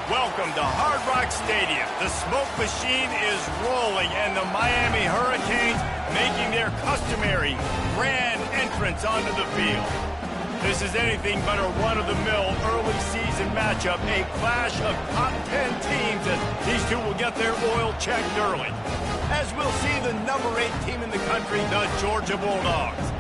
Welcome to Hard Rock Stadium. The smoke machine is rolling, and the Miami Hurricanes making their customary grand entrance onto the field. This is anything but a run-of-the-mill early season matchup, a clash of top 10 teams, as these two will get their oil checked early. As we'll see the number 8 team in the country, the Georgia Bulldogs,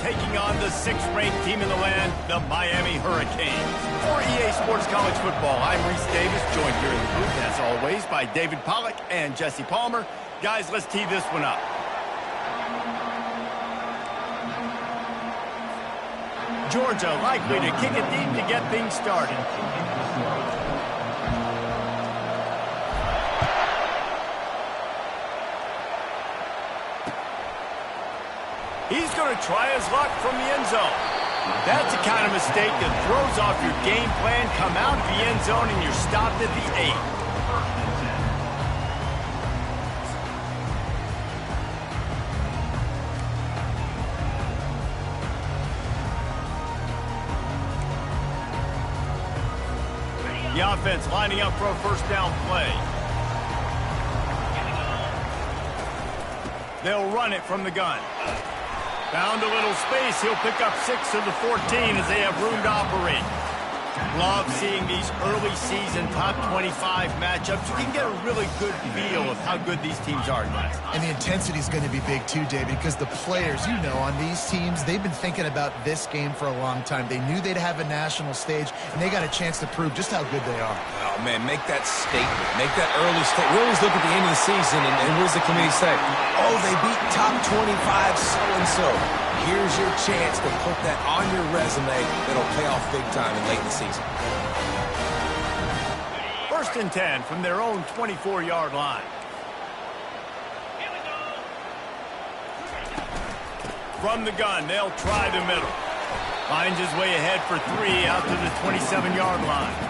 taking on the 6th-ranked team in the land, the Miami Hurricanes. For EA Sports College Football, I'm Reese Davis, joined here in the booth, as always, by David Pollack and Jesse Palmer. Guys, let's tee this one up. Georgia likely to kick it deep to get things started. He's going to try his luck from the end zone. That's the kind of mistake that throws off your game plan. Come out of the end zone and you're stopped at the 8. The offense lining up for a first down play. They'll run it from the gun. Found a little space. He'll pick up 6 of the 14 as they have room to operate. Love seeing these early season top 25 matchups. You can get a really good feel of how good these teams are, guys. And the intensity is going to be big too, David, because the players, you know, on these teams, they've been thinking about this game for a long time. They knew they'd have a national stage, and they got a chance to prove just how good they are. Oh, man, make that statement. Make that early statement. We always look at the end of the season, and what does the committee say? Oh, they beat top 25 so-and-so. Here's your chance to put that on your resume that'll pay off big time in late in the season. First and 10 from their own 24-yard line. From the gun, they'll try the middle. Finds his way ahead for 3 out to the 27-yard line.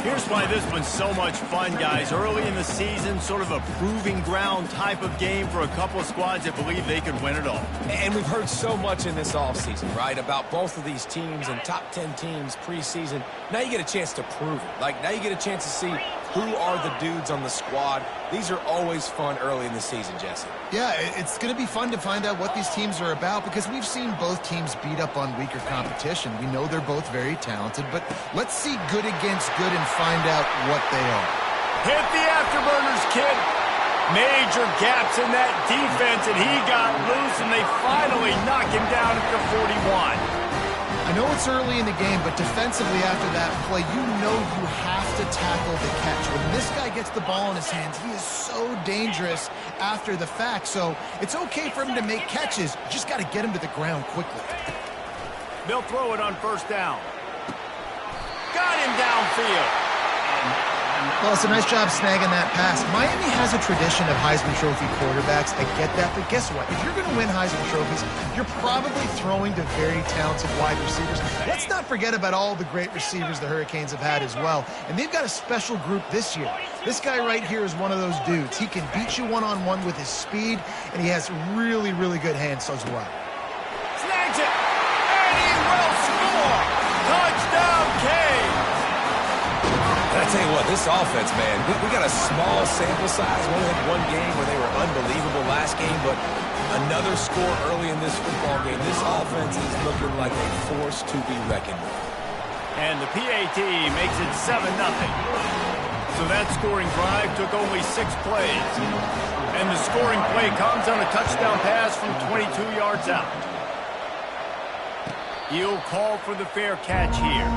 Here's why this one's so much fun, guys. Early in the season, sort of a proving ground type of game for a couple of squads that believe they could win it all. And we've heard so much in this offseason, right, about both of these teams and top 10 teams preseason. Now you get a chance to prove it. Like, now you get a chance to see who are the dudes on the squad. These are always fun early in the season, Jesse. Yeah, it's going to be fun to find out what these teams are about because we've seen both teams beat up on weaker competition. We know they're both very talented, but let's see good against good and find out what they are. Hit the afterburners, kid. Major gaps in that defense, and he got loose, and they finally knock him down at the 41. I know it's early in the game, but defensively after that play, you know you have to tackle the catch. When this guy gets the ball in his hands, he is so dangerous after the fact. So it's okay for him to make catches. You just got to get him to the ground quickly. They'll throw it on first down. Got him downfield. Well, it's a nice job snagging that pass. Miami has a tradition of Heisman Trophy quarterbacks. I get that, but guess what? If you're going to win Heisman Trophies, you're probably throwing to very talented wide receivers. Let's not forget about all the great receivers the Hurricanes have had as well. And they've got a special group this year. This guy right here is one of those dudes. He can beat you one-on-one with his speed, and he has really, really good hands as well. Snags it, and he will score. Touchdown, Canes. I tell you what, this offense, man, we got a small sample size. We only had one game where they were unbelievable last game, but another score early in this football game. This offense is looking like a force to be reckoned with. And the PAT makes it 7-0. So that scoring drive took only 6 plays. And the scoring play comes on a touchdown pass from 22 yards out. He'll call for the fair catch here.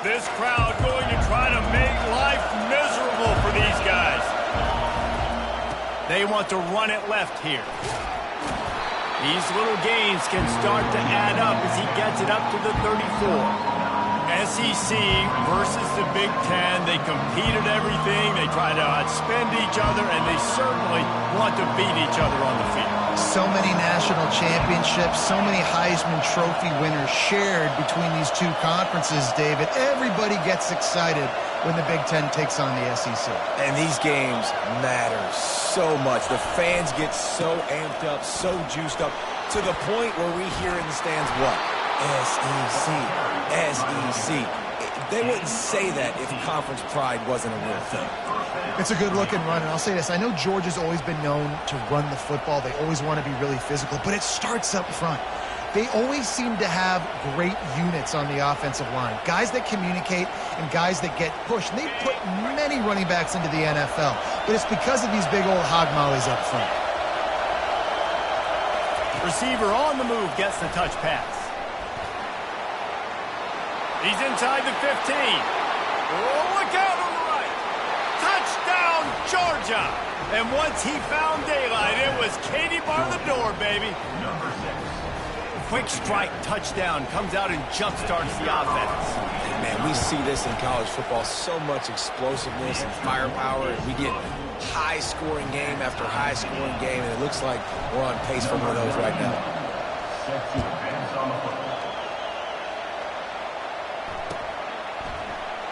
This crowd going to try to make life miserable for these guys. They want to run it left here. These little gains can start to add up as he gets it up to the 34. SEC versus the Big Ten. They compete at everything. They try to outspend each other, and they certainly want to beat each other on the field. So many national championships, so many Heisman Trophy winners shared between these two conferences, David. Everybody gets excited when the Big Ten takes on the SEC. And these games matter so much. The fans get so amped up, so juiced up, to the point where we hear in the stands what? SEC, SEC. They wouldn't say that if conference pride wasn't a real thing. It's a good-looking run, and I'll say this. I know Georgia's always been known to run the football. They always want to be really physical, but it starts up front. They always seem to have great units on the offensive line, guys that communicate and guys that get pushed. And they've put many running backs into the NFL, but it's because of these big old hog mollies up front. Receiver on the move gets the touch pass. He's inside the 15. Oh, look out on the right. Touchdown, Georgia. And once he found daylight, it was Katie bar the door, baby. Quick strike touchdown comes out and jump-starts the offense. And man, we see this in college football, so much explosiveness and firepower, and we get high-scoring game after high-scoring game, and it looks like we're on pace for one of those right now.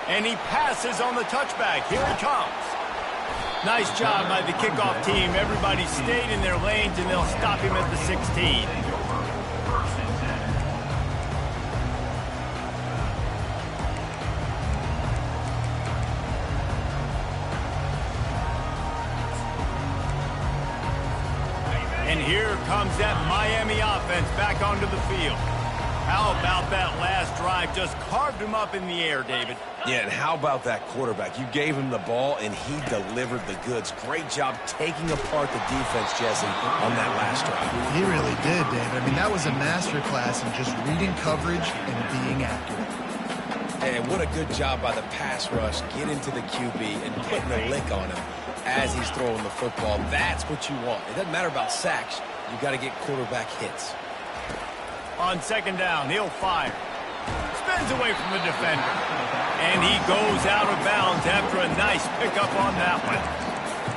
And he passes on the touchback. Here he comes. Nice job by the kickoff team. Everybody stayed in their lanes, and they'll stop him at the 16. And here comes that Miami offense back onto the field. How about that last drive? Just carved him up in the air, David. Yeah, and how about that quarterback? You gave him the ball, and he delivered the goods. Great job taking apart the defense, Jesse, on that last drive. He really did, David. I mean, that was a masterclass in just reading coverage and being accurate. And what a good job by the pass rush, getting to the QB and putting a lick on him as he's throwing the football. That's what you want. It doesn't matter about sacks. You've got to get quarterback hits. On second down, he'll fire. Spins away from the defender. And he goes out of bounds after a nice pickup on that one.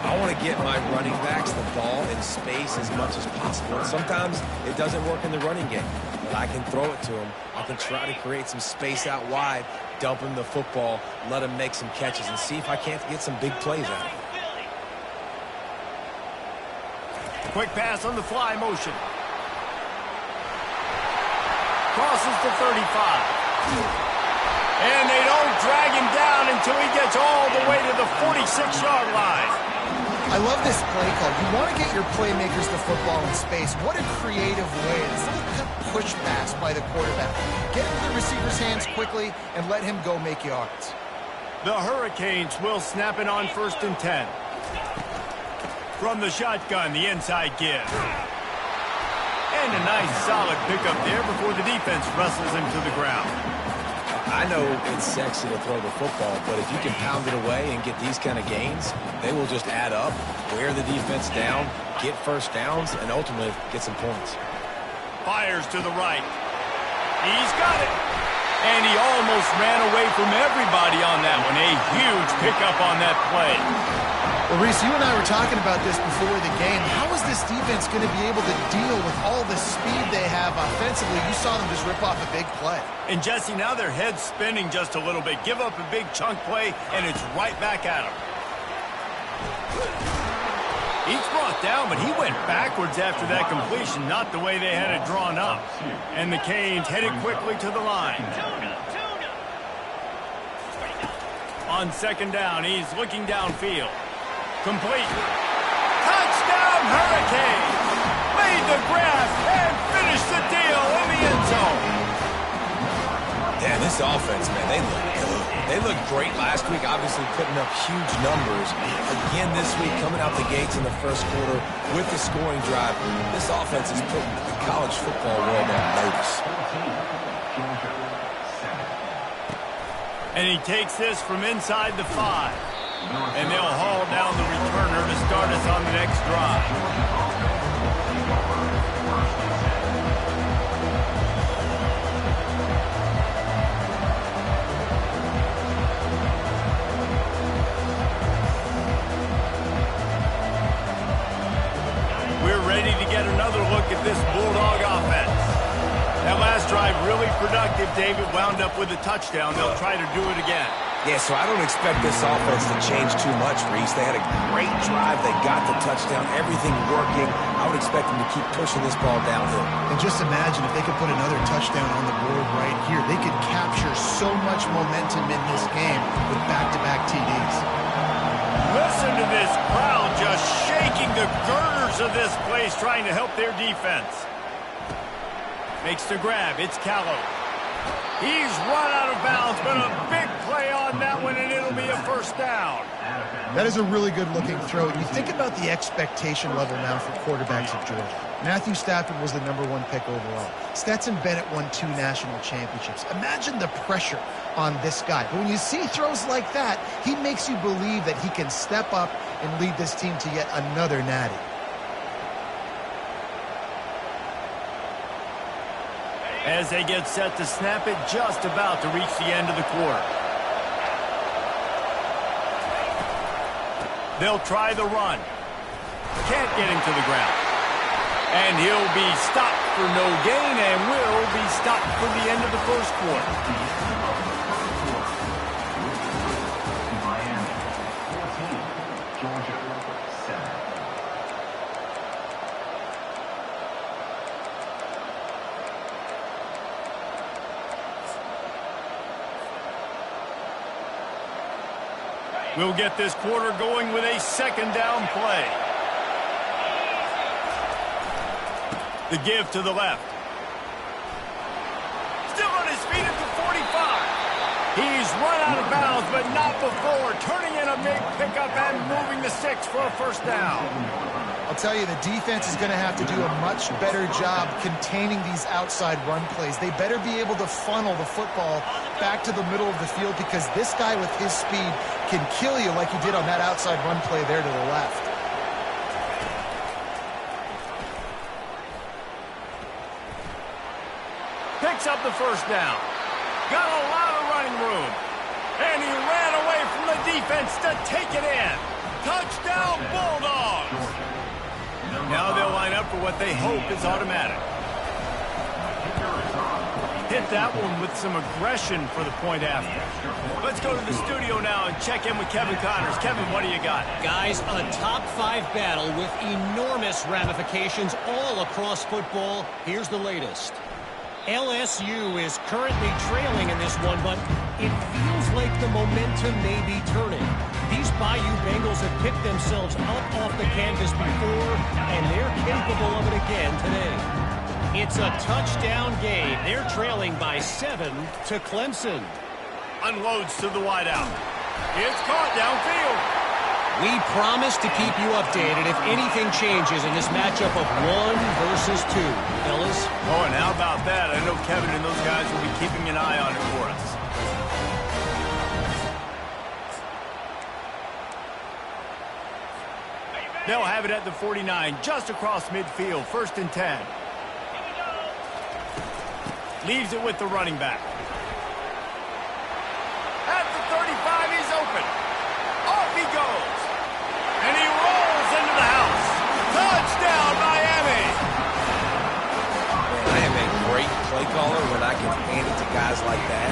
I want to get my running backs the ball in space as much as possible. And sometimes it doesn't work in the running game. But I can throw it to him. I can try to create some space out wide, dump him the football, let him make some catches, and see if I can't get some big plays out of him. Quick pass on the fly motion. Crosses the 35. And they don't drag him down until he gets all the way to the 46-yard line. I love this play call. You want to get your playmakers the football in space. What a creative way. It's a little push pass by the quarterback. Get into the receiver's hands quickly and let him go make yards. The Hurricanes will snap it on 1st and 10. From the shotgun, the inside give. And a nice solid pickup there before the defense wrestles him to the ground. I know it's sexy to throw the football, but if you can pound it away and get these kind of gains, they will just add up, wear the defense down, get first downs, and ultimately get some points. Fires to the right. He's got it. And he almost ran away from everybody on that one. A huge pickup on that play. Well, Reese, you and I were talking about this before the game. How is this defense going to be able to deal with all the speed they have offensively? You saw them just rip off a big play. And, Jesse, now their head's spinning just a little bit. Give up a big chunk play, and it's right back at him. He's brought down, but he went backwards after that completion, not the way they had it drawn up. And the Canes headed quickly to the line. On second down, he's looking downfield. Complete. Touchdown, Hurricanes! Made the grab and finished the deal in the end zone. Yeah, this offense, man, they look good. They looked great last week, obviously putting up huge numbers. Again this week, coming out the gates in the first quarter with the scoring drive. This offense is putting the college football world on notice. And he takes this from inside the 5. And they'll haul down the returner to start us on the next drive. look at this Bulldog offense. That last drive really productive. David wound up with a touchdown. They'll try to do it again. Yeah, so I don't expect this offense to change too much, Reese. They had a great drive. They got the touchdown. Everything working. I would expect them to keep pushing this ball downhill. And just imagine if they could put another touchdown on the board right here. They could capture so much momentum in this game with back-to-back TDs. Listen to this crowd just shaking the girders of this place, trying to help their defense. Makes the grab. It's Callow. He's run out of bounds, but a big play on that one, and it'll be a first down. That is a really good-looking throw. You think about the expectation level now for quarterbacks of Georgia. Matthew Stafford was the #1 pick overall. Stetson Bennett won 2 national championships. Imagine the pressure on this guy. But when you see throws like that, he makes you believe that he can step up and lead this team to yet another natty. As they get set to snap it, just about to reach the end of the quarter. They'll try the run. Can't get him to the ground. And he'll be stopped for no gain and will be stopped for the end of the first quarter. We'll get this quarter going with a second down play. The give to the left. Still on his feet at the 45. He's run out of bounds, but not before. Turning in a big pickup and moving the 6 for a first down. I'll tell you, the defense is going to have to do a much better job containing these outside run plays. They better be able to funnel the football back to the middle of the field, because this guy with his speed can kill you like he did on that outside run play there to the left. Picks up the first down. Got a lot of running room. And he ran away from the defense to take it in. Touchdown, Bulldogs! Now they'll line up for what they hope is automatic. Hit that one with some aggression for the point after. Let's go to the studio now and check in with Kevin Connors. Kevin, what do you got? Guys, a top-5 battle with enormous ramifications all across football. Here's the latest. LSU is currently trailing in this one, but it feels like the momentum may be turning. These Bayou Bengals have picked themselves up off the canvas before, and they're capable of it again today. It's a touchdown game. They're trailing by 7 to Clemson. Unloads to the wideout. It's caught downfield. We promise to keep you updated if anything changes in this matchup of 1 versus 2. Fellas? Oh, and how about that? I know Kevin and those guys will be keeping an eye on it for us. They'll have it at the 49, just across midfield, 1st and 10. Leaves it with the running back. At the 35, he's open. Off he goes. And he rolls into the house. Touchdown, Miami! I am a great play caller when I can hand it to guys like that.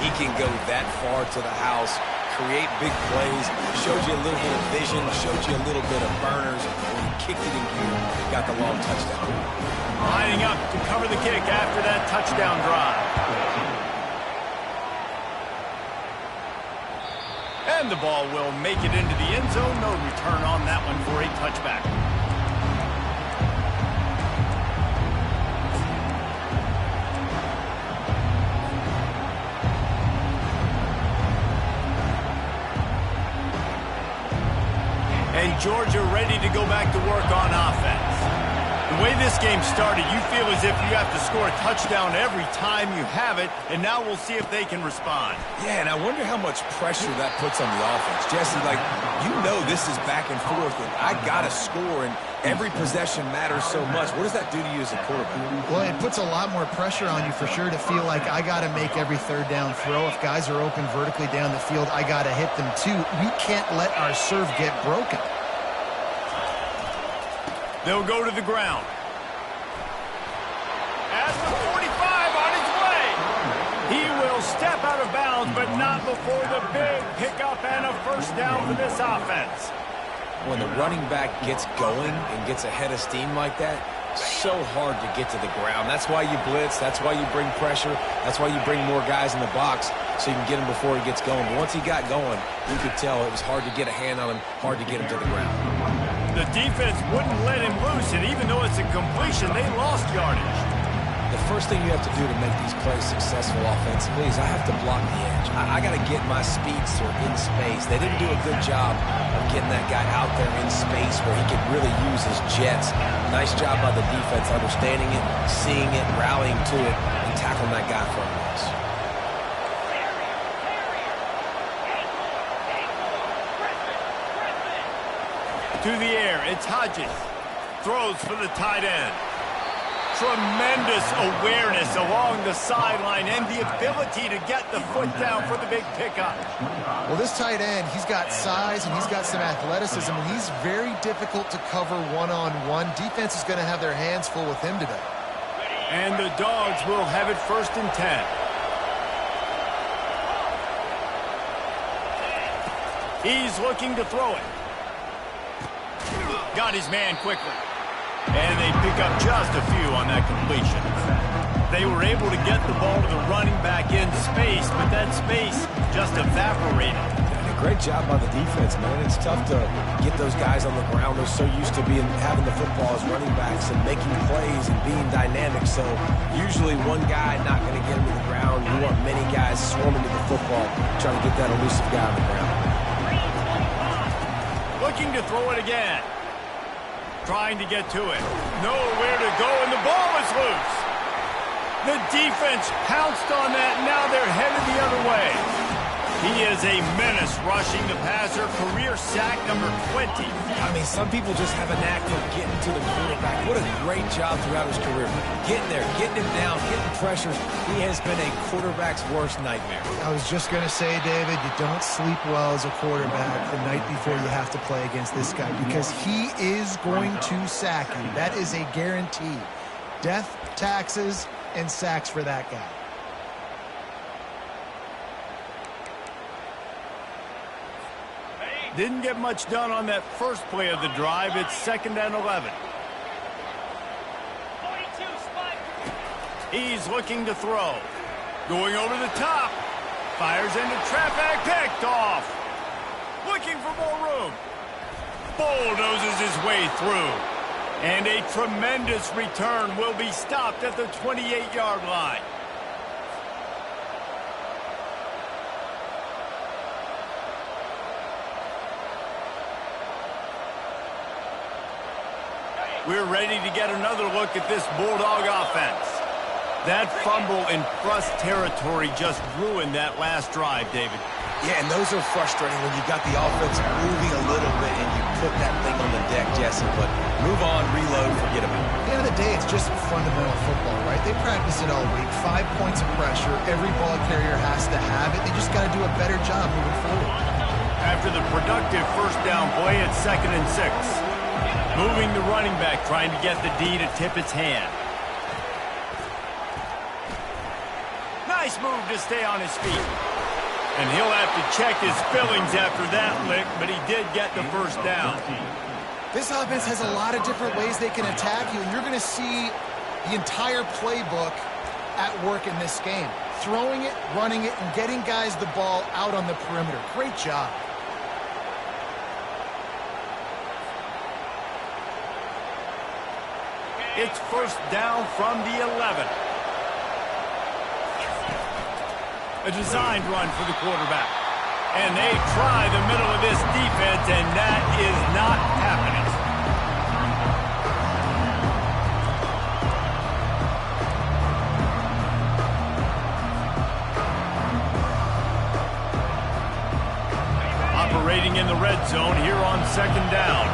He can go that far to the house, create big plays, showed you a little bit of vision, showed you a little bit of burners. When he kicked it in gear, got the long touchdown. Lining up to cover the kick after that touchdown drive. And the ball will make it into the end zone. No return on that one for a touchback. And Georgia ready to go back to work on offense. The way this game started, you feel as if you have to score a touchdown every time you have it, and now we'll see if they can respond. Yeah, and I wonder how much pressure that puts on the offense. Jesse, like, you know this is back and forth, and I got to score, and every possession matters so much. What does that do to you as a quarterback? Well, it puts a lot more pressure on you for sure to feel like I got to make every 3rd down throw. If guys are open vertically down the field, I got to hit them too. We can't let our serve get broken. They'll go to the ground. has the 45 on his way. He will step out of bounds, but not before the big pickup and a first down for this offense. When the running back gets going and gets ahead of steam like that, so hard to get to the ground. That's why you blitz. That's why you bring pressure. That's why you bring more guys in the box so you can get him before he gets going. But once he got going, you could tell it was hard to get a hand on him, hard to get him to the ground. The defense wouldn't let him loose, and even though it's a completion, they lost yardage. The first thing you have to do to make these plays successful offensively is I have to block the edge. I got to get my speedster in space. They didn't do a good job of getting that guy out there in space where he could really use his jets. Nice job by the defense understanding it, seeing it, rallying to it, and tackling that guy for a loss. To the air, it's Hodges. Throws for the tight end. Tremendous awareness along the sideline and the ability to get the foot down for the big pickup. Well, this tight end, he's got size and he's got some athleticism, and he's very difficult to cover one-on-one. Defense is going to have their hands full with him today. And the Dogs will have it 1st and 10. He's looking to throw it. Got his man quickly. And they pick up just a few on that completion. They were able to get the ball to the running back in space, but that space just evaporated. And a great job by the defense, man. It's tough to get those guys on the ground. They're so used to having the football as running backs and making plays and being dynamic. So usually one guy not going to get him to the ground. You want many guys swarming to the football, trying to get that elusive guy on the ground. Looking to throw it again. Trying to get to it. Nowhere to go, and the ball is loose. The defense pounced on that. Now they're headed the other way. He is a menace rushing the passer. Career sack number 20. I mean, some people just have a knack for getting to the quarterback. What a great job throughout his career. Getting there, getting him down, getting pressures. He has been a quarterback's worst nightmare. I was just going to say, David, you don't sleep well as a quarterback the night before you have to play against this guy because he is going to sack you. That is a guarantee. Death, taxes, and sacks for that guy. Didn't get much done on that first play of the drive. It's 2nd and 11. He's looking to throw. Going over the top. Fires into traffic. Picked off. Looking for more room. Bulldozes his way through. And a tremendous return will be stopped at the 28-yard line. We're ready to get another look at this Bulldog offense. That fumble in Frust territory just ruined that last drive, David. Yeah, and those are frustrating when you got the offense moving a little bit and you put that thing on the deck, Jesse. But move on, reload, forget about it. At the end of the day, it's just fundamental football, right? They practice it all week. 5 points of pressure. Every ball carrier has to have it. They just got to do a better job moving forward. After the productive first down play, it's 2nd and 6. Moving the running back, trying to get the D to tip its hand. Nice move to stay on his feet. And he'll have to check his fillings after that lick, but he did get the first down. This offense has a lot of different ways they can attack you, and you're going to see the entire playbook at work in this game. Throwing it, running it, and getting guys the ball out on the perimeter. Great job. It's first down from the 11. A designed run for the quarterback. And they try the middle of this defense, and that is not happening. Operating in the red zone here on 2nd down.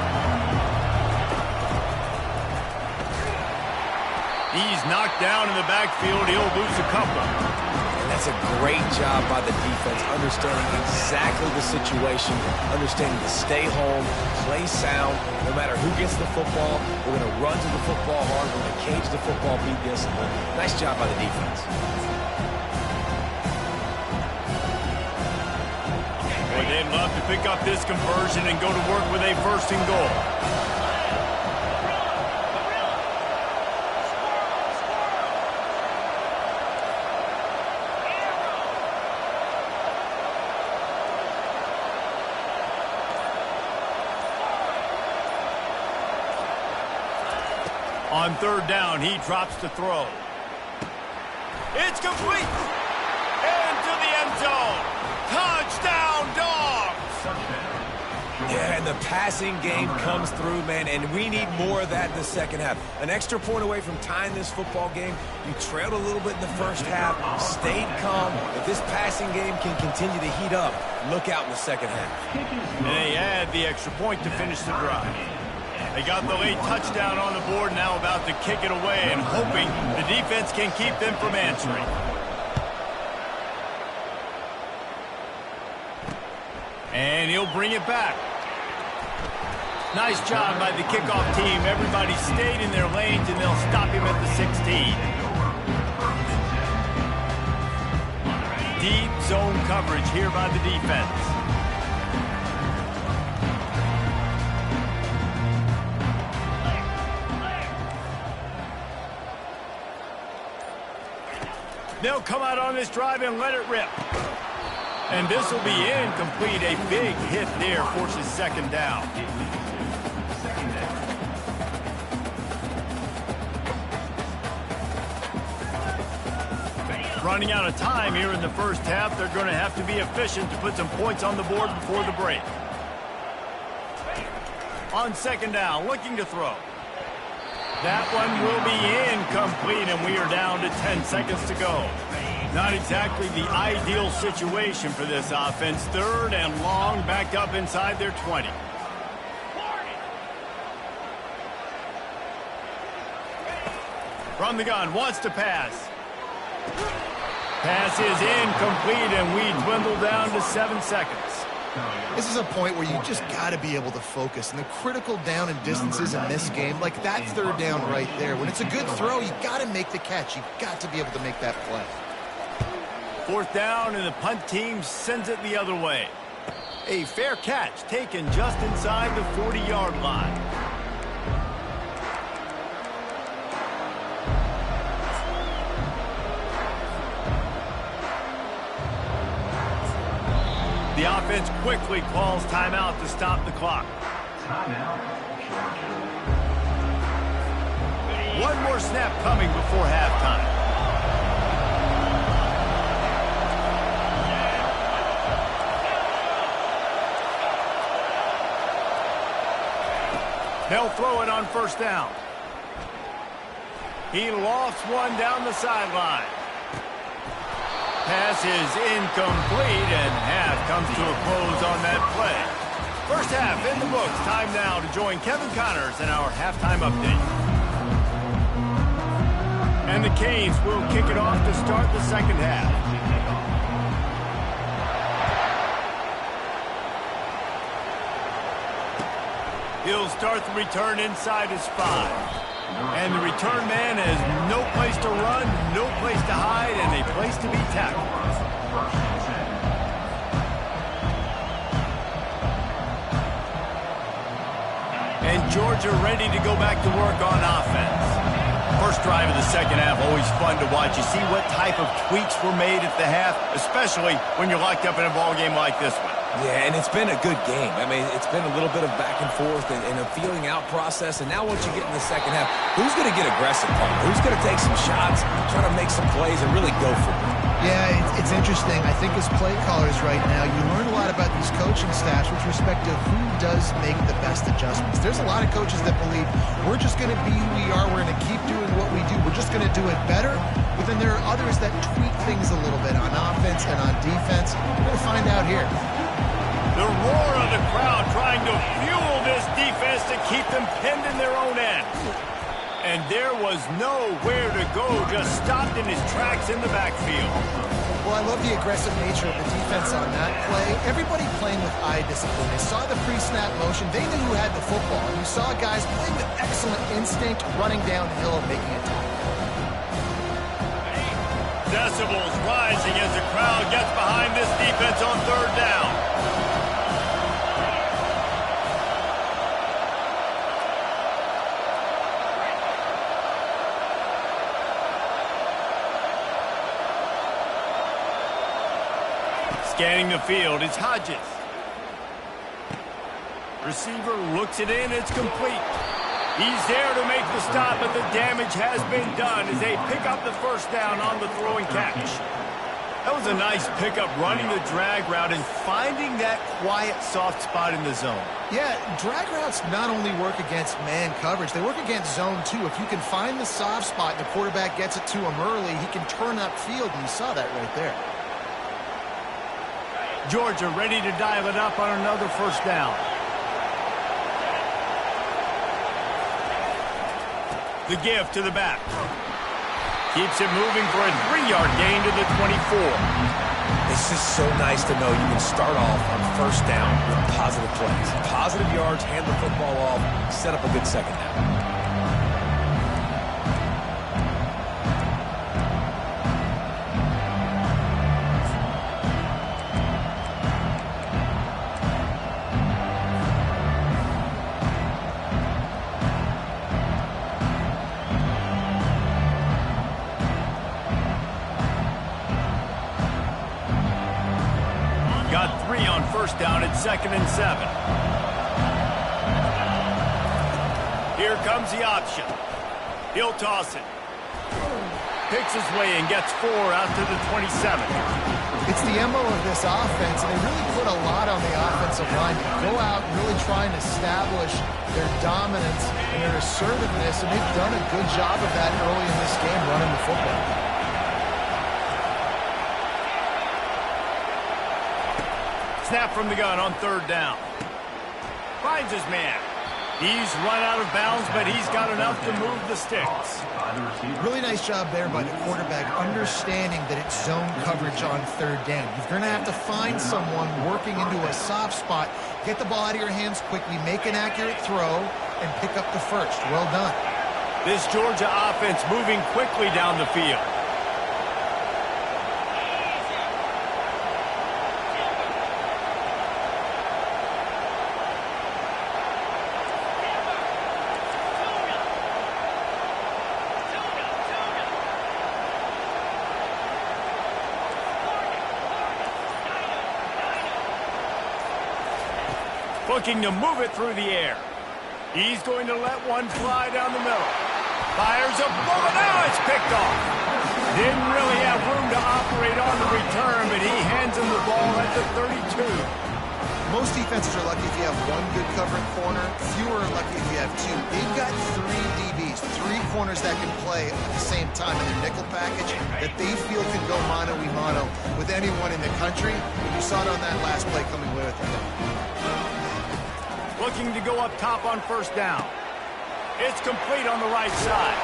He's knocked down in the backfield. He'll lose a couple. And That's a great job by the defense, understanding exactly the situation, understanding to stay home, play sound. No matter who gets the football, we're going to run to the football hard. We're going to cage the football, be disciplined. Nice job by the defense. Boy, they'd love to pick up this conversion and go to work with a first and goal. On third down, he drops to throw. It's complete. Into the end zone. Touchdown, Dogs. Yeah, and the passing game comes through, man, and we need more of that in the second half. An extra point away from tying this football game. You trailed a little bit in the first half, stayed calm. If this passing game can continue to heat up, look out in the second half. And they add the extra point to finish the drive. They got the late touchdown on the board, now about to kick it away and hoping the defense can keep them from answering. And he'll bring it back. Nice job by the kickoff team. Everybody stayed in their lanes, and they'll stop him at the 16. Deep zone coverage here by the defense. They'll come out on this drive and let it rip. And this will be incomplete. A big hit there forces second down. Running out of time here in the first half. They're going to have to be efficient to put some points on the board before the break. On second down, looking to throw. That one will be incomplete, and we are down to 10 seconds to go. Not exactly the ideal situation for this offense. Third and long, backed up inside their 20. From the gun, wants to pass. Pass is incomplete, and we dwindle down to 7 seconds. This is a point where you just got to be able to focus. And the critical down and distances in this game, like that third down right there. When it's a good throw, you got to make the catch. You've got to be able to make that play. Fourth down, and the punt team sends it the other way. A fair catch taken just inside the 40-yard line. The offense quickly calls timeout to stop the clock. One more snap coming before halftime. They'll throw it on first down. He lost one down the sideline. Pass is incomplete, and half comes to a close on that play. First half in the books. Time now to join Kevin Connors in our halftime update. And the Canes will kick it off to start the second half. He'll start the return inside his 5. And the return man has no place to run, no place to hide, and a place to be tackled. And Georgia ready to go back to work on offense. First drive of the second half, always fun to watch. You see what type of tweaks were made at the half, especially when you're locked up in a ball game like this one. Yeah, and it's been a good game. I mean, it's been a little bit of back and forth and a feeling out process. And now once you get in the second half, who's going to get aggressive, Paul? Who's going to take some shots, try to make some plays, and really go for it? Yeah, it's interesting. I think as play callers right now, you learn a lot about these coaching staffs with respect to who does make the best adjustments. There's a lot of coaches that believe we're just going to be who we are. We're going to keep doing what we do. We're just going to do it better. But then there are others that tweak things a little bit on offense and on defense. We're going to find out here. The roar of the crowd trying to fuel this defense to keep them pinned in their own end. And there was nowhere to go, just stopped in his tracks in the backfield. Well, I love the aggressive nature of the defense on that play. Everybody playing with eye discipline. They saw the pre-snap motion. They knew who had the football. And you saw guys playing with excellent instinct, running downhill and making a tackle. Decibels rising as the crowd gets behind this defense on third down. Scanning the field, it's Hodges. Receiver looks it in, it's complete. He's there to make the stop, but the damage has been done as they pick up the first down on the throwing catch. That was a nice pickup, running the drag route and finding that quiet, soft spot in the zone. Yeah, drag routes not only work against man coverage, they work against zone too. If you can find the soft spot and the quarterback gets it to him early, he can turn upfield, and you saw that right there. Georgia ready to dial it up on another first down. The give to the back. Keeps it moving for a 3-yard gain to the 24. It's just so nice to know you can start off on first down with positive plays. Positive yards, hand the football off, set up a good second down. Got 3 on first down at 2nd and 7. Here comes the option. He'll toss it. Picks his way and gets 4 out to the 27. It's the MO of this offense, and they really put a lot on the offensive line to go out really trying to establish their dominance and their assertiveness, and they've done a good job of that early in this game running the football. Snap from the gun on third down. Finds his man. He's run out of bounds, but he's got enough to move the sticks. Really nice job there by the quarterback, understanding that it's zone coverage on third down. You're going to have to find someone working into a soft spot, get the ball out of your hands quickly, make an accurate throw, and pick up the first. Well done. This Georgia offense moving quickly down the field. Looking to move it through the air. He's going to let one fly down the middle. Fires a bullet. Now it's picked off. Didn't really have room to operate on the return, but he hands him the ball at the 32. Most defenses are lucky if you have one good covering corner. Fewer are lucky if you have 2. They've got 3 DBs, 3 corners that can play at the same time in their nickel package that they feel can go mano-a-mano with anyone in the country. And you saw it on that last play coming away with it. Looking to go up top on first down. It's complete on the right side.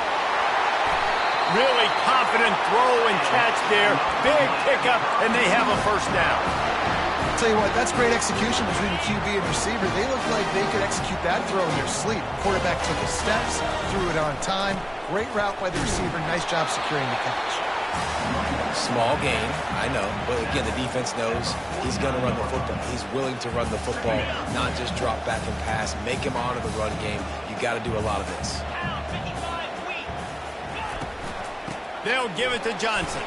Really confident throw and catch there. Big pickup, and they have a first down. I'll tell you what, that's great execution between the QB and receiver. They looked like they could execute that throw in their sleep. Quarterback took his steps, threw it on time. Great route by the receiver. Nice job securing the catch. Small gain, I know, but again, the defense knows he's going to run the football. He's willing to run the football, not just drop back and pass, make him honor the run game. You got to do a lot of this. They'll give it to Johnson.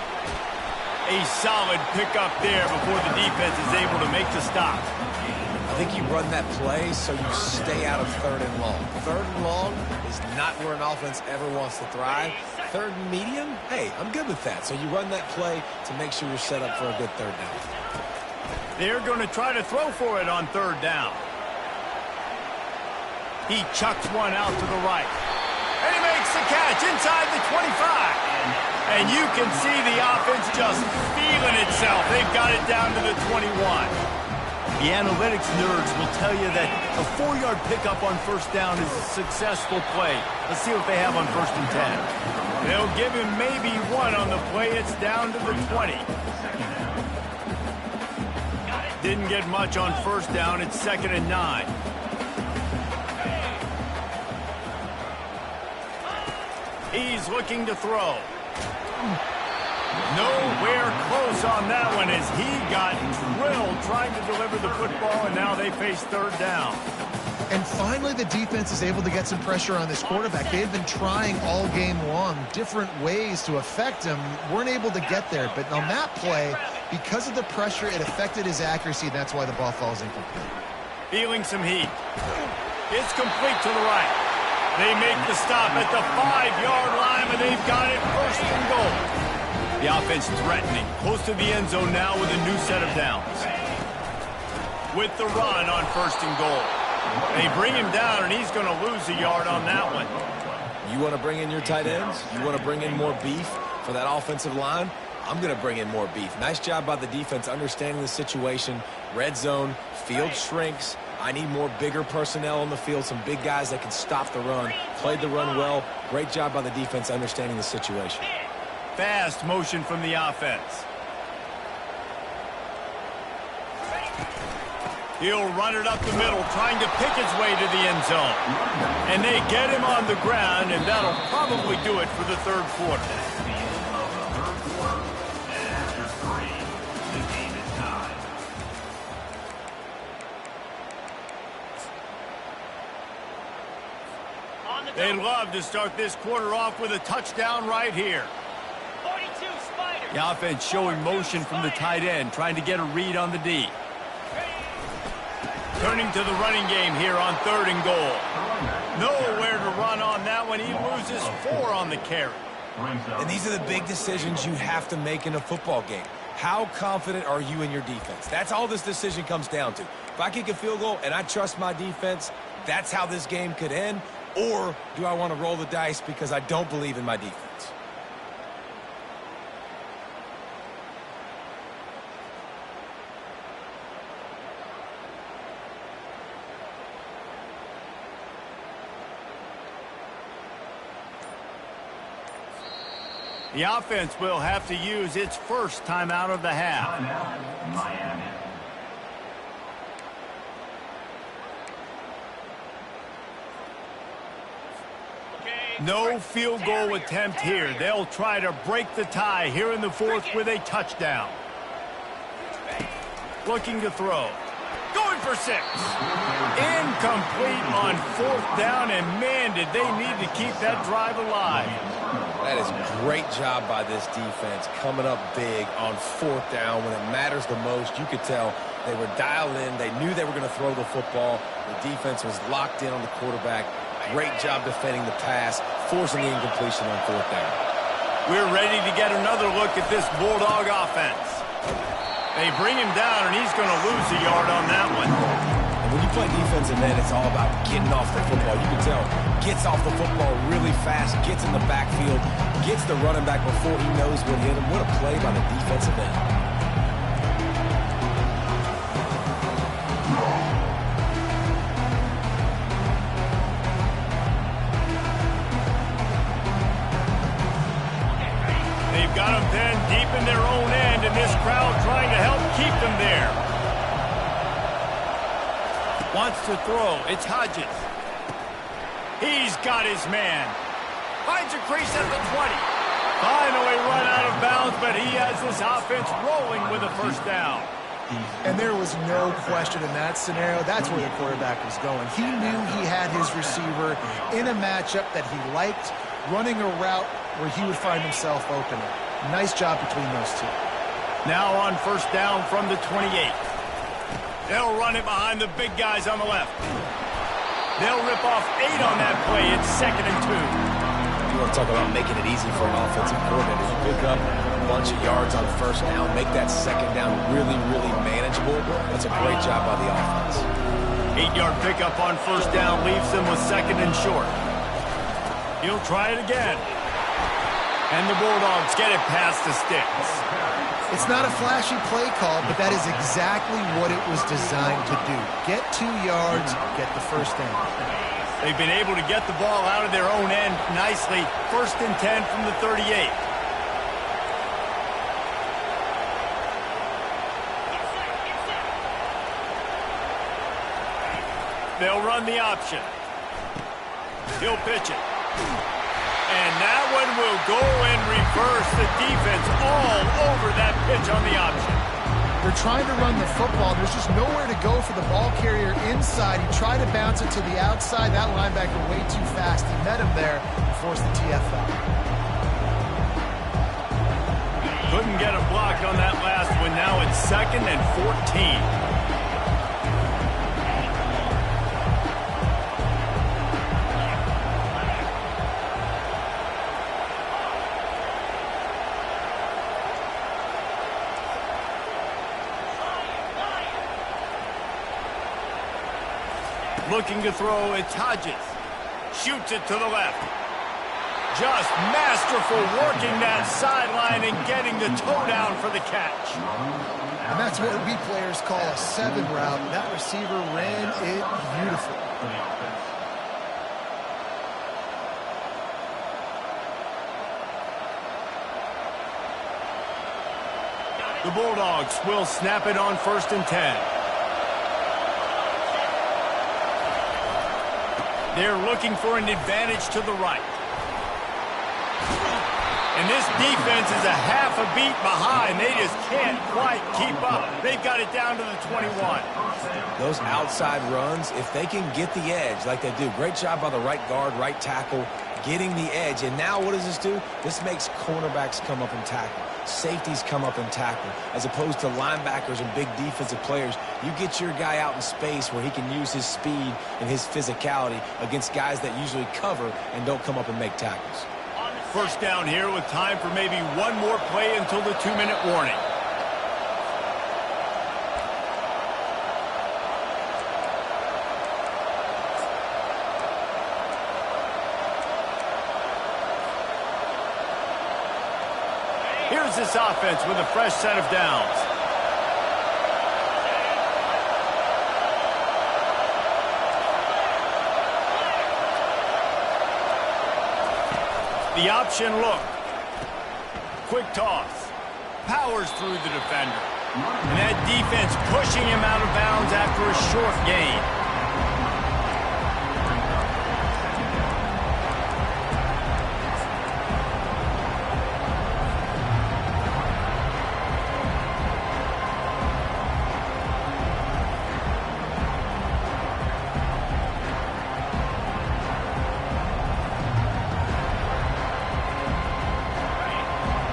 A solid pickup there before the defense is able to make the stop. I think you run that play so you stay out of 3rd and long. 3rd and long is not where an offense ever wants to thrive. 3rd and medium, hey, I'm good with that. So you run that play to make sure you're set up for a good 3rd down. They're going to try to throw for it on 3rd down. He chucks one out to the right. And he makes the catch inside the 25. And you can see the offense just feeling itself. They've got it down to the 21. The analytics nerds will tell you that a 4-yard pickup on first down is a successful play. Let's see what they have on 1st and 10. They'll give him maybe 1 on the play. It's down to the 20. didn't get much on first down. It's 2nd and 9. He's looking to throw. Nowhere close on that one as he got drilled trying to deliver the football, and now they face 3rd down. And finally, the defense is able to get some pressure on this quarterback. They had been trying all game long different ways to affect him. Weren't able to get there. But on that play, because of the pressure, it affected his accuracy, and that's why the ball falls incomplete. Feeling some heat. It's complete to the right. They make the stop at the 5-yard line, and they've got it 1st and goal. The offense threatening. Close to the end zone now with a new set of downs. With the run on 1st and goal. They bring him down, and he's going to lose a yard on that one. You want to bring in your tight ends? You want to bring in more beef for that offensive line? I'm going to bring in more beef. Nice job by the defense understanding the situation. Red zone, field shrinks. I need more bigger personnel on the field, some big guys that can stop the run. Played the run well. Great job by the defense understanding the situation. Fast motion from the offense. He'll run it up the middle, trying to pick his way to the end zone. And they get him on the ground, and that'll probably do it for the 3rd quarter. They'd love to start this quarter off with a touchdown right here. 42 Spiders. The offense showing motion from the tight end, trying to get a read on the D. Turning to the running game here on 3rd and goal. Nowhere to run on that one. He loses 4 on the carry. And these are the big decisions you have to make in a football game. How confident are you in your defense? That's all this decision comes down to. If I kick a field goal and I trust my defense, that's how this game could end. Or do I want to roll the dice because I don't believe in my defense? The offense will have to use its first timeout of the half. Miami. No field goal attempt here. They'll try to break the tie here in the 4th with a touchdown. Looking to throw. Going for 6. Incomplete on 4th down, and man, did they need to keep that drive alive. That is a great job by this defense, coming up big on 4th down when it matters the most. You could tell they were dialed in. They knew they were going to throw the football. The defense was locked in on the quarterback. Great job defending the pass, forcing the incompletion on 4th down. We're ready to get another look at this Bulldog offense. They bring him down, and he's going to lose a yard on that one. And when you play defensive end, it's all about getting off the football. You can tell, gets off the football really fast, gets in the backfield, gets the running back before he knows what hit him. What a play by the defensive end. They've got him pinned deep in their own end, and this crowd trying to help keep them there. Wants to throw. It's Hodges. He's got his man. Finds a crease at the 20. Finally run out of bounds, but he has this offense rolling with a 1st down. And there was no question in that scenario. That's where the quarterback was going. He knew he had his receiver in a matchup that he liked, running a route where he would find himself open. Nice job between those two. Now on 1st down from the 28. They'll run it behind the big guys on the left. They'll rip off 8 on that play. It's 2nd and 2. You want to talk about making it easy for an offensive coordinator. You pick up a bunch of yards on 1st down, make that 2nd down really, really manageable. That's a great job by the offense. 8-yard pickup on 1st down leaves them with 2nd and short. He'll try it again. And the Bulldogs get it past the sticks. It's not a flashy play call, but that is exactly what it was designed to do. Get 2 yards, get the 1st down. They've been able to get the ball out of their own end nicely. 1st and 10 from the 38. They'll run the option. He'll pitch it. And that one will go and reverse the defense all over that pitch on the option. They're trying to run the football. There's just nowhere to go for the ball carrier inside. He tried to bounce it to the outside. That linebacker way too fast. He met him there and forced the TFL. Couldn't get a block on that last one. Now it's 2nd and 14. Looking to throw, it's Hodges. Shoots it to the left. Just masterful working that sideline and getting the toe down for the catch. And that's what we players call a 7 route. That receiver ran it beautiful. The Bulldogs will snap it on 1st and 10. They're looking for an advantage to the right. And this defense is a half a beat behind. They just can't quite keep up. They've got it down to the 21. Those outside runs, if they can get the edge like they do, great job by the right guard, right tackle, getting the edge. And now what does this do? This makes cornerbacks come up and tackle. Safeties come up and tackle. As opposed to linebackers and big defensive players, you get your guy out in space where he can use his speed and his physicality against guys that usually cover and don't come up and make tackles. 1st down here with time for maybe one more play until the 2-minute warning. Here's this offense with a fresh set of downs. The option look. Quick toss. Powers through the defender. And that defense pushing him out of bounds after a short gain.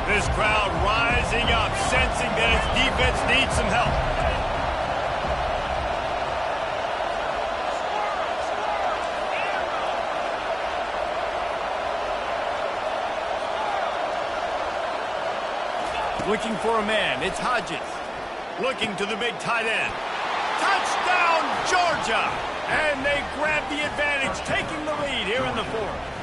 This crowd rising up, sensing that its defense needs some help. Looking for a man, it's Hodges. Looking to the big tight end. Touchdown, Georgia! And they grab the advantage, taking the lead here in the 4th.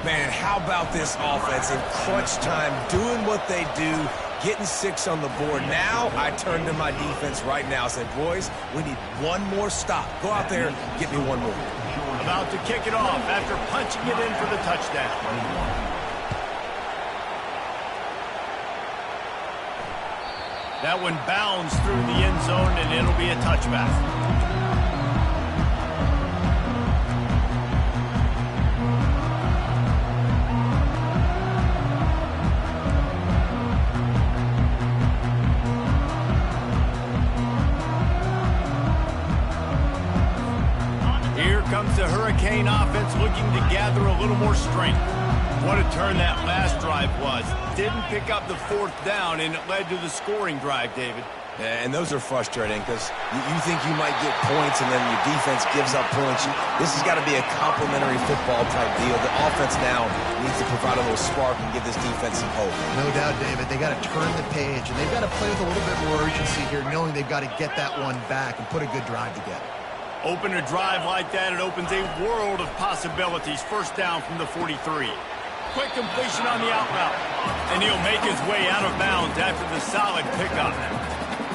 Man, how about this offense in crunch time, doing what they do, getting 6 on the board. Now I turn to my defense right now and say, boys, we need one more stop. Go out there, get me one more. About to kick it off after punching it in for the touchdown. That one bounds through the end zone, and it'll be a touchback. Comes the Hurricane offense looking to gather a little more strength. What a turn that last drive was. Didn't pick up the 4th down, and it led to the scoring drive, David. And those are frustrating because you think you might get points and then your defense gives up points. This has got to be a complementary football type deal. The offense now needs to provide a little spark and give this defense some hope. No doubt, David. They got to turn the page, and they've got to play with a little bit more urgency here, knowing they've got to get that one back and put a good drive together. Open a drive like that, it opens a world of possibilities. 1st down from the 43. Quick completion on the out route. And he'll make his way out of bounds after the solid pickup.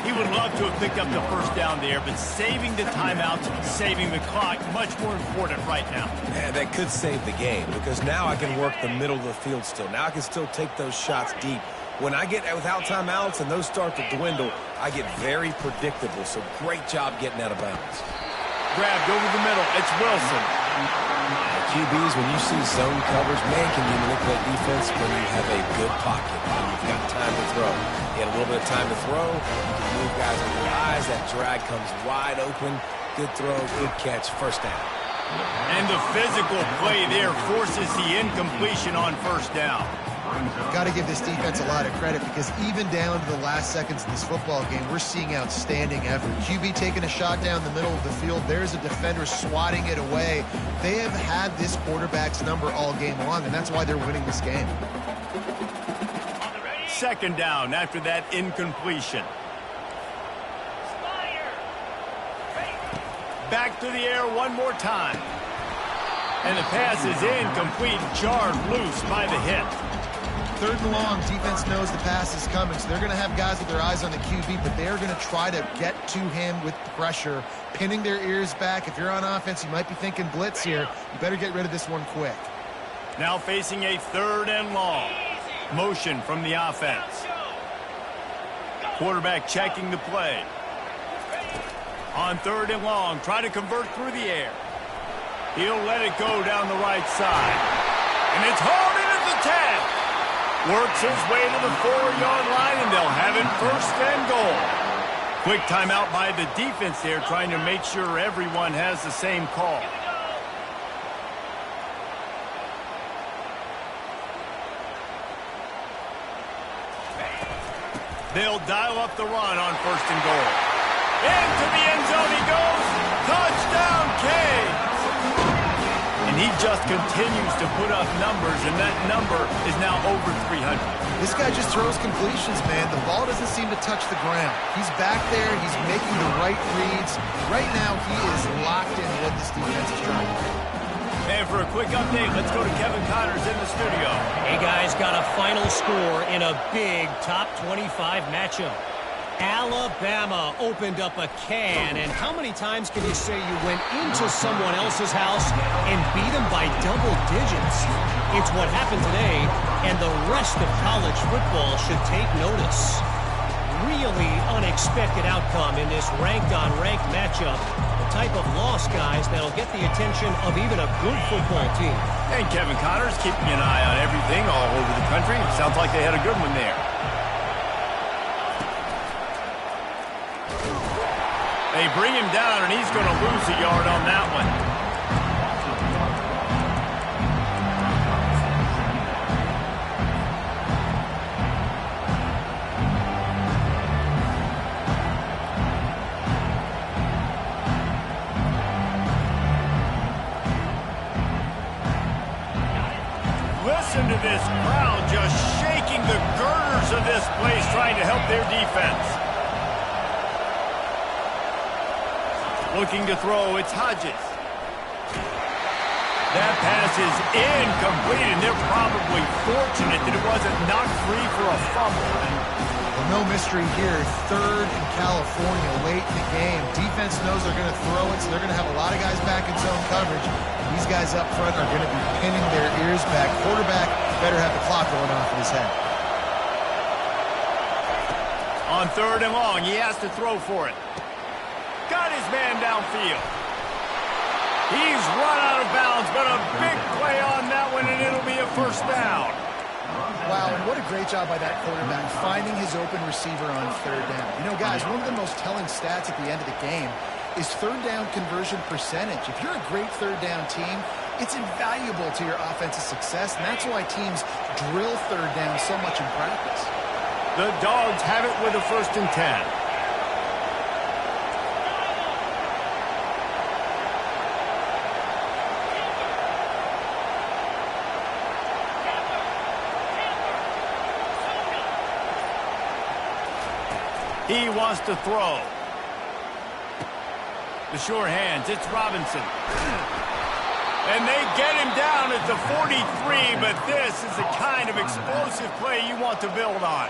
He would love to have picked up the 1st down there, but saving the timeouts, saving the clock, much more important right now. Yeah, that could save the game because now I can work the middle of the field still. Now I can still take those shots deep. When I get without timeouts and those start to dwindle, I get very predictable. So great job getting out of bounds. grabbed over the middle. It's Wilson. QBs, when you see zone coverage, man, can you manipulate defense when you have a good pocket and you've got time to throw. You had a little bit of time to throw. You can move guys with your eyes. That drag comes wide open. Good throw, good catch, first down. And the physical play there forces the incompletion on first down. Got to give this defense a lot of credit because even down to the last seconds of this football game, we're seeing outstanding effort. QB taking a shot down the middle of the field. There's a defender swatting it away. They have had this quarterback's number all game long, and that's why they're winning this game. Second down after that incompletion. Back to the air one more time. And the pass is incomplete, jarred loose by the hit. Third and long, defense knows the pass is coming, so they're going to have guys with their eyes on the QB, but they're going to try to get to him with pressure, pinning their ears back. If you're on offense, you might be thinking blitz here. You better get rid of this one quick. Now facing a third and long. Motion from the offense. Quarterback checking the play. On third and long, try to convert through the air. He'll let it go down the right side. And it's hauled in at the 10. Works his way to the 4-yard line, and they'll have it first and goal. Quick timeout by the defense there, trying to make sure everyone has the same call. They'll dial up the run on first and goal. Into the end zone he goes. Touchdown, Jigg. And he just continues to put up numbers, and that number is now over 300. This guy just throws completions, man. The ball doesn't seem to touch the ground. He's back there. He's making the right reads. Right now, he is locked in what this defense is trying to do. And for a quick update, let's go to Kevin Connors in the studio. Hey, guys, got a final score in a big top 25 matchup. Alabama opened up a can, and how many times can you say you went into someone else's house and beat them by double digits? It's what happened today, and the rest of college football should take notice. Really unexpected outcome in this ranked-on-ranked matchup. The type of loss, guys, that'll get the attention of even a good football team. And Kevin Connors keeping an eye on everything all over the country. Sounds like they had a good one there. They bring him down, and he's going to lose a yard on that one. Listen to this crowd just shaking the girders of this place, trying to help their defense. Looking to throw, it's Hodges. That pass is incomplete, and they're probably fortunate that it wasn't knocked free for a fumble. Well, no mystery here. Third in California late in the game. Defense knows they're going to throw it, so they're going to have a lot of guys back in zone coverage. These guys up front are going to be pinning their ears back. Quarterback better have the clock going off in his head. On third and long, he has to throw for it. Got his man downfield. He's run out of bounds, but a big play on that one, and it'll be a first down. Wow, and what a great job by that quarterback, finding his open receiver on third down. You know, guys, one of the most telling stats at the end of the game is third down conversion percentage. If you're a great third down team, it's invaluable to your offensive success, and that's why teams drill third down so much in practice. The Dogs have it with a 1st and 10. He wants to throw. The sure hands, it's Robinson. And they get him down at the 43, but this is the kind of explosive play you want to build on.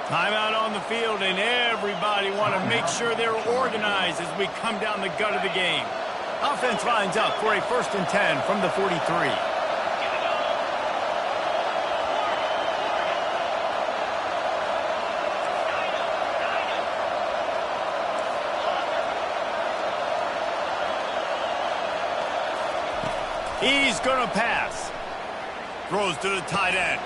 Timeout on the field, and everybody want to make sure they're organized as we come down the gut of the game. Offense lines up for a 1st and 10 from the 43. He's going to pass. Throws to the tight end.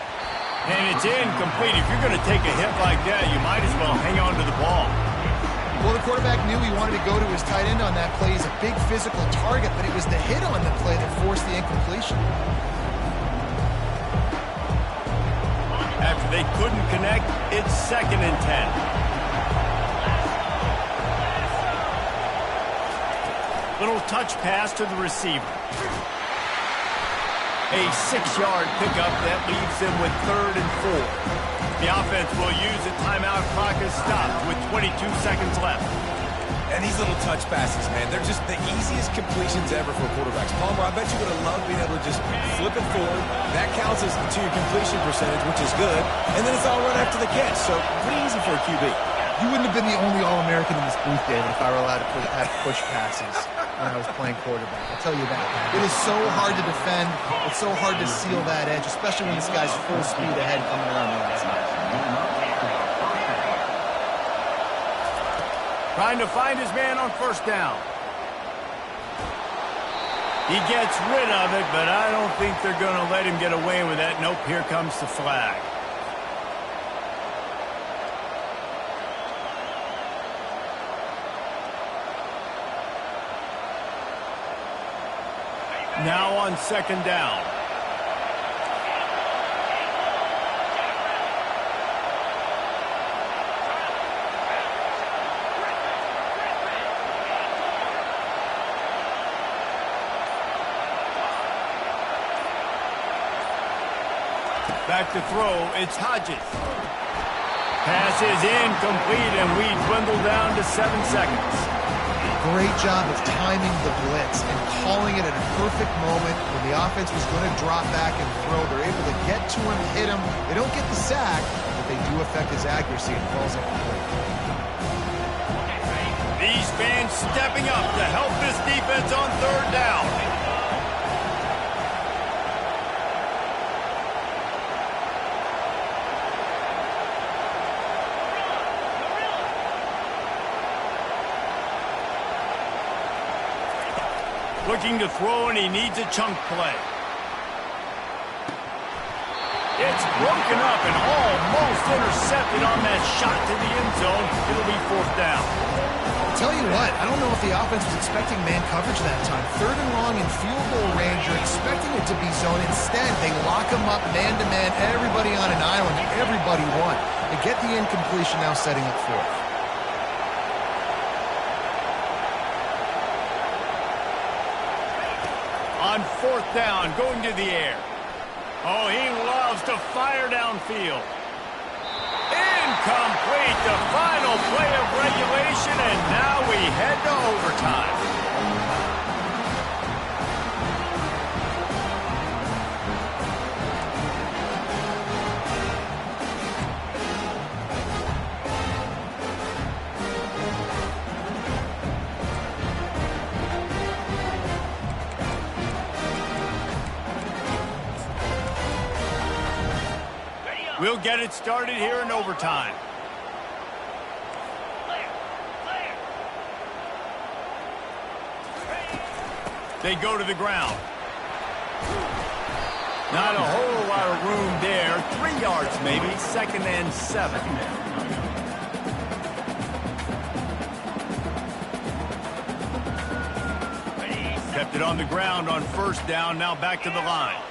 And it's incomplete. If you're going to take a hit like that, you might as well hang on to the ball. Well, the quarterback knew he wanted to go to his tight end on that play. He's a big physical target, but it was the hit on the play that forced the incompletion. After they couldn't connect, it's 2nd and 10. Little touch pass to the receiver. A 6-yard pickup that leaves them with 3rd and 4. The offense will use a timeout. Clock is stopped with 22 seconds left. And these little touch passes, man, they're just the easiest completions ever for quarterbacks. Palmer, I bet you would have loved being able to just flip it forward. That counts as to your completion percentage, which is good. And then it's all right after the catch. So pretty easy for a QB. You wouldn't have been the only All-American in this booth, David, if I were allowed to have push passes when I was playing quarterback. I'll tell you that. It is so hard to defend. It's so hard to seal that edge, especially when this guy's full speed ahead coming around the outside. Trying to find his man on 1st down. He gets rid of it, but I don't think they're going to let him get away with that. Nope, here comes the flag. Now on 2nd down. Back to throw, it's Hodges. Pass is incomplete, and we dwindle down to 7 seconds. Great job of timing the blitz and calling it at a perfect moment when the offense was going to drop back and throw. They're able to get to him, hit him. They don't get the sack, but they do affect his accuracy and falls incomplete. These fans stepping up to help this defense on 3rd down. Looking to throw, and he needs a chunk play. It's broken up and almost intercepted on that shot to the end zone. It'll be 4th down. I'll tell you what, I don't know if the offense was expecting man coverage that time. 3rd and long in field goal range. You're expecting it to be zone. Instead, they lock him up man-to-man, everybody on an island, everybody won. They get the incompletion, now setting up 4th. On 4th down, going to the air. Oh, he loves to fire downfield. Incomplete, the final play of regulation, and now we head to overtime. We'll get it started here in overtime. They go to the ground. Not a whole lot of room there. 3 yards maybe. 2nd and 7. Kept it on the ground on 1st down. Now back to the line.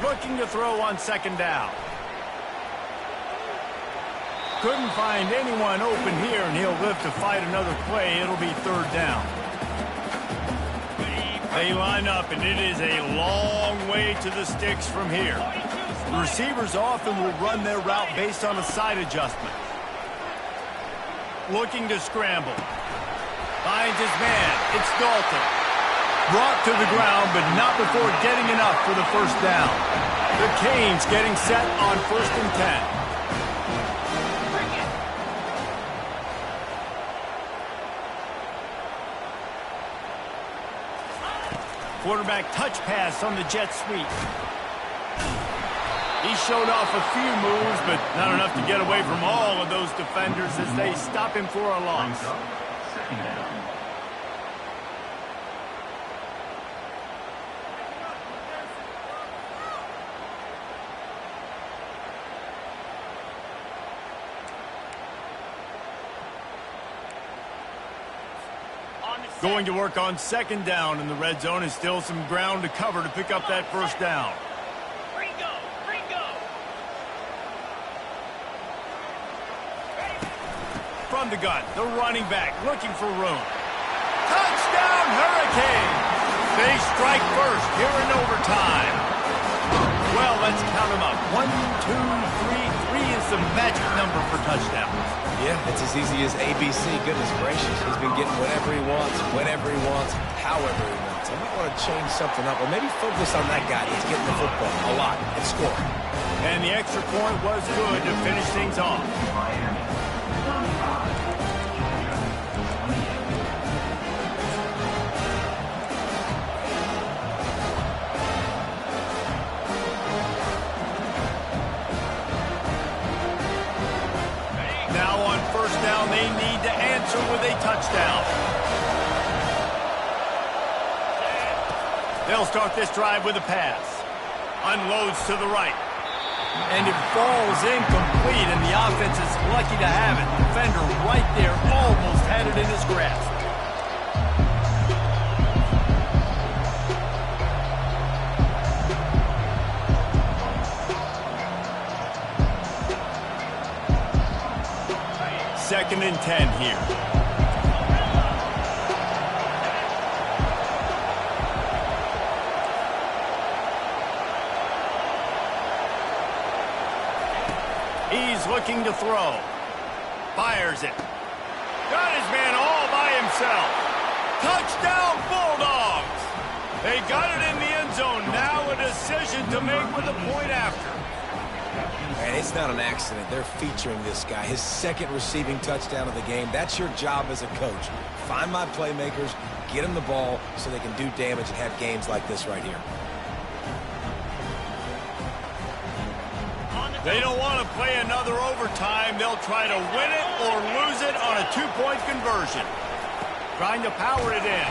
Looking to throw on 2nd down. Couldn't find anyone open here, and he'll live to fight another play. It'll be 3rd down. They line up, and it is a long way to the sticks from here. The receivers often will run their route based on a side adjustment. Looking to scramble. Finds his man. It's Dalton. Brought to the ground, but not before getting enough for the 1st down. The Canes getting set on 1st and 10. Quarterback touch pass on the jet sweep. He showed off a few moves, but not enough to get away from all of those defenders as they stop him for a loss. Second down. Going to work on second down in the red zone, and still some ground to cover to pick up that first down. Ringo, Ringo. From the gun, the running back looking for room. Touchdown, Hurricane! They strike first here in overtime. Well, let's count them up. 1, 2, 3. 3 is the magic number for touchdowns. Yeah, it's as easy as ABC. Goodness gracious. He's been getting whatever he wants, whenever he wants, however he wants. I might want to change something up, or maybe focus on that guy that's getting the football a lot and scoring. And the extra point was good to finish things off. Miami. Now on first down, they need to answer with a touchdown. They'll start this drive with a pass. Unloads to the right. And it falls incomplete, and the offense is lucky to have it. Defender right there almost had it in his grasp. Second and 10 here. He's looking to throw. Fires it. Got his man all by himself. Touchdown, Bulldogs! They got it in the end zone. Now a decision to make with a point after. And it's not an accident. They're featuring this guy. His second receiving touchdown of the game. That's your job as a coach. Find my playmakers, get them the ball so they can do damage and have games like this right here. They don't want to play another overtime. They'll try to win it or lose it on a two-point conversion. Trying to power it in.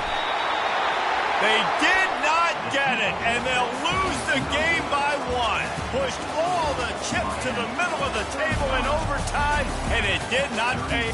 They did not get it, and they'll lose the game by 1. Pushed all the chips to the middle of the table in overtime, and it did not pay.